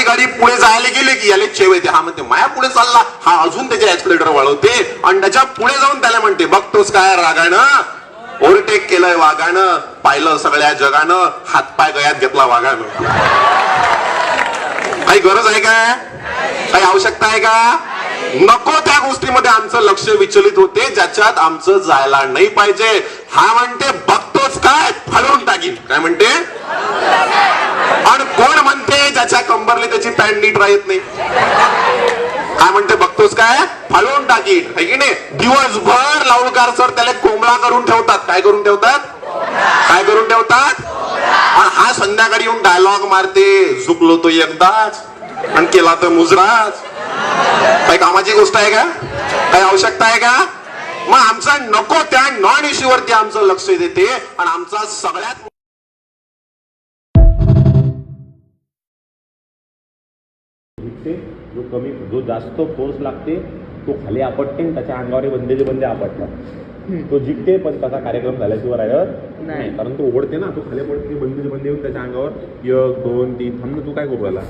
गाडी पुढे जायला गेली की याला चेव येते. हा म्हणते माया पुढे चालला, हा अजून त्याचे ऍक्सिलेटर वळवते आणि त्याच्या पुढे जाऊन त्याला म्हणते बघतोस काय रागानं, ओव्हरटेक केलंय वाघानं, पाहिलं सगळ्या जगानं, हातपाय गळ्यात घेतला वाघानं. काही गरज आहे का, काही आवश्यकता आहे का? नको त्या गोष्टीमध्ये आमचं लक्ष विचलित होते ज्याच्यात आमचं जायला नाही पाहिजे. हा म्हणते बघतोच काय, फाडून टाकीन. काय म्हणते? आणि कोण म्हणते ज्याच्या कंबरली त्याची पॅन्ट नीट राहत नाही? काय म्हणते? बघतोस काय, फाडून टाकीन. है की नाही? दिवसभर लावूनकार सर त्याला कोंबळा करून ठेवतात. काय करून ठेवतात? काय करून ठेवतात? आणि हा संध्याकाळी येऊन डायलॉग मारते, झुकलो तो एकदाच आणि केला तर मुजराच. काही कामाची गोष्ट आहे का? काही आवश्यकता आहे का? मग आमचा नको त्या नॉन इश्यू वरती आमचं लक्ष देते आणि आमचा सगळ्यात जो जास्त फोर्स लागते तो खाली आपटते, त्याच्या अंगावर बंदे आपटतात. तो जिंकते पण त्याचा कार्यक्रम झाल्याशिवाय राहत नाही, कारण तो ओढते ना, तो खाली पडते, बंदे येऊन त्याच्या अंगावर 1 2 3 थांब ना, तू काय करू राहिला?